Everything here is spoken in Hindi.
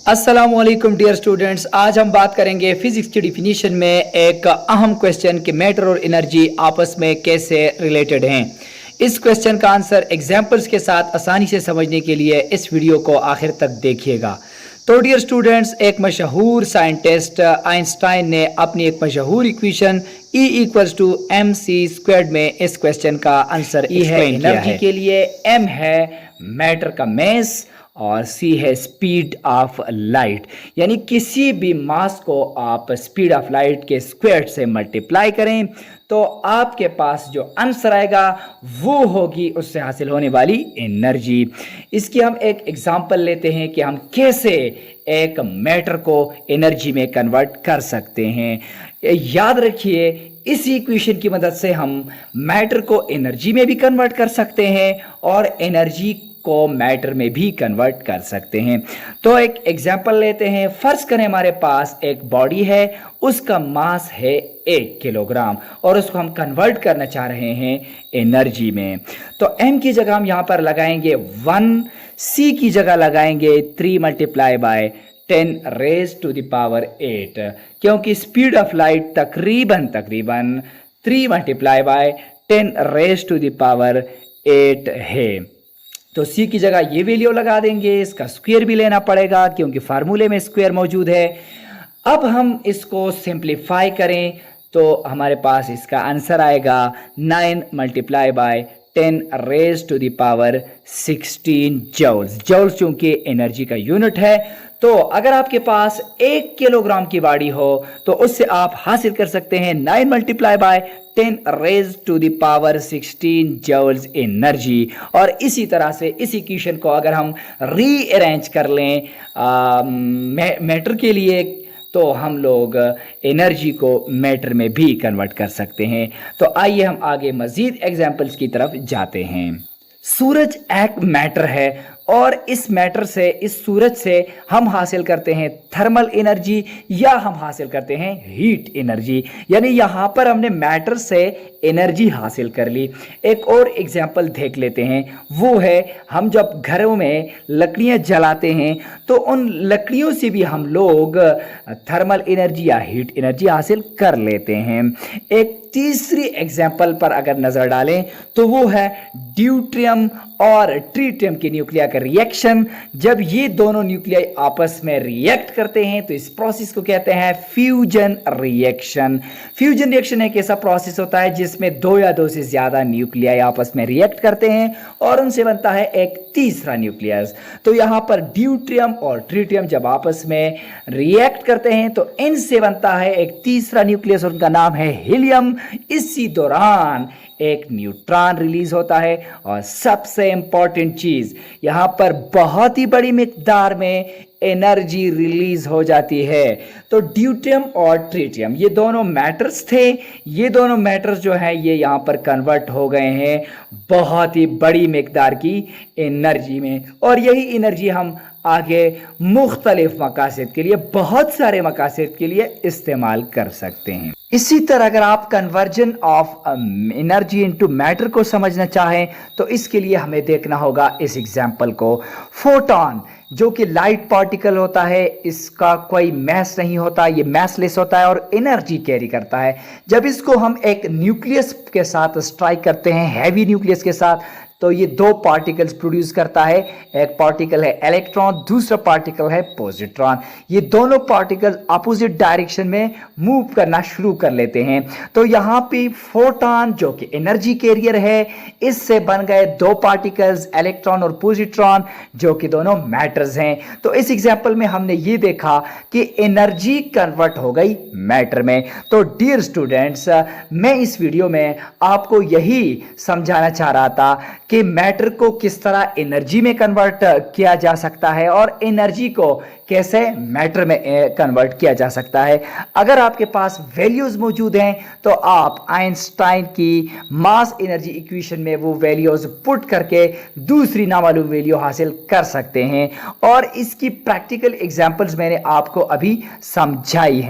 अस्सलामुअलैकुम डियर स्टूडेंट्स, आज हम बात करेंगे फिजिक्स की डिफिनीशन में एक अहम क्वेश्चन कि मैटर और एनर्जी आपस में कैसे रिलेटेड हैं। इस क्वेश्चन का आंसर एग्जांपल्स के साथ आसानी से समझने के लिए इस वीडियो को आखिर तक देखिएगा। तो डियर स्टूडेंट्स, एक मशहूर साइंटिस्ट आइंस्टाइन ने अपनी एक मशहूर इक्वेशन E=mc² में इस क्वेश्चन का आंसर E है एनर्जी के लिए, M है मैटर का मास और C है स्पीड ऑफ लाइट। यानी किसी भी मास को आप स्पीड ऑफ लाइट के स्क्वायर से मल्टीप्लाई करें तो आपके पास जो आंसर आएगा वो होगी उससे हासिल होने वाली एनर्जी। इसकी हम एक एग्जांपल लेते हैं कि हम कैसे एक मैटर को एनर्जी में कन्वर्ट कर सकते हैं। याद रखिए, इस इक्वेशन की मदद से हम मैटर को एनर्जी में भी कन्वर्ट कर सकते हैं और एनर्जी को मैटर में भी कन्वर्ट कर सकते हैं। तो एक एग्जांपल लेते हैं। फर्ज करें हमारे पास एक बॉडी है, उसका मास है 1 किलोग्राम और उसको हम कन्वर्ट करना चाह रहे हैं एनर्जी में। तो m की जगह हम यहां पर लगाएंगे 1, c की जगह लगाएंगे 3 × 10⁻⁸ क्योंकि स्पीड ऑफ लाइट तकरीबन 3 × 10⁸ है। तो c की जगह ये वैल्यू लगा देंगे, इसका स्क्वायर भी लेना पड़ेगा क्योंकि फार्मूले में स्क्वायर मौजूद है। अब हम इसको सिंप्लीफाई करें तो हमारे पास इसका आंसर आएगा 9 × 10⁻16 जूल्स। जूल्स चूंकि एनर्जी का यूनिट है, तो अगर आपके पास 1 किलोग्राम की बॉडी हो तो उससे आप हासिल कर सकते हैं 9 × 10⁻16 जूल्स एनर्जी। और इसी तरह से इस इक्वेशन को अगर हम रीअरेंज कर लें मैटर के लिए तो हम लोग एनर्जी को मैटर में भी कन्वर्ट कर सकते हैं। तो आइए हम आगे मजीद एग्जांपल्स की तरफ जाते हैं। सूरज एक मैटर है और इस मैटर से, इस सूरज से हम हासिल करते हैं थर्मल एनर्जी या हम हासिल करते हैं हीट एनर्जी। यानी यहाँ पर हमने मैटर से एनर्जी हासिल कर ली। एक और एग्जांपल देख लेते हैं, वो है हम जब घरों में लकड़ियाँ जलाते हैं तो उन लकड़ियों से भी हम लोग थर्मल एनर्जी या हीट एनर्जी हासिल कर लेते हैं। एक तीसरी एग्जांपल पर अगर नज़र डालें तो वो है ड्यूटेरियम और ट्रिटियम के न्यूक्लिया का रिएक्शन। जब ये दोनों न्यूक्लियाई आपस में रिएक्ट करते हैं तो इस प्रोसेस को कहते हैं फ्यूजन रिएक्शन। फ्यूजन रिएक्शन एक ऐसा प्रोसेस होता है जिसमें 2 या 2 से ज्यादा न्यूक्लियाई आपस में रिएक्ट करते हैं और उनसे बनता है एक तीसरा न्यूक्लियस। तो यहाँ पर ड्यूटेरियम और ट्रिटियम जब आपस में रिएक्ट करते हैं तो इनसे बनता है एक तीसरा न्यूक्लियस, उनका नाम है हीलियम। इसी दौरान एक न्यूट्रॉन रिलीज होता है और सबसे इंपॉर्टेंट चीज, यहां पर बहुत ही बड़ी मिकदार में एनर्जी रिलीज हो जाती है। तो ड्यूटेरियम और ट्रिटियम ये दोनों मैटर्स थे, ये दोनों मैटर्स जो हैं ये यहां पर कन्वर्ट हो गए हैं बहुत ही बड़ी मिकदार की एनर्जी में। और यही एनर्जी हम आगे मुख्तलिफ मकासद के लिए, बहुत सारे मकासद के लिए इस्तेमाल कर सकते हैं। इसी तरह अगर आप conversion of energy into matter को समझना चाहें तो इसके लिए हमें देखना होगा इस एग्जांपल को। फोटॉन जो कि लाइट पार्टिकल होता है, इसका कोई मैस नहीं होता, ये मैसलेस होता है और एनर्जी कैरी करता है। जब इसको हम एक न्यूक्लियस के साथ स्ट्राइक करते हैं, हैवी न्यूक्लियस के साथ, तो ये 2 पार्टिकल्स प्रोड्यूस करता है। एक पार्टिकल है इलेक्ट्रॉन, दूसरा पार्टिकल है पॉजिट्रॉन। ये दोनों पार्टिकल्स अपोजिट डायरेक्शन में मूव करना शुरू कर लेते हैं। तो यहाँ पे फोटॉन जो कि एनर्जी कैरियर है, इससे बन गए 2 पार्टिकल्स इलेक्ट्रॉन और पॉजिट्रॉन जो कि दोनों मैटर्स हैं। तो इस एग्जांपल में हमने ये देखा कि एनर्जी कन्वर्ट हो गई मैटर में। तो डियर स्टूडेंट्स, मैं इस वीडियो में आपको यही समझाना चाह रहा था कि मैटर को किस तरह एनर्जी में कन्वर्ट किया जा सकता है और एनर्जी को कैसे मैटर में कन्वर्ट किया जा सकता है। अगर आपके पास वैल्यूज मौजूद हैं तो आप आइंस्टाइन की मास एनर्जी इक्वेशन में वो वैल्यूज पुट करके दूसरी नामालूम वैल्यू हासिल कर सकते हैं। और इसकी प्रैक्टिकल एग्जांपल्स मैंने आपको अभी समझाई हैं।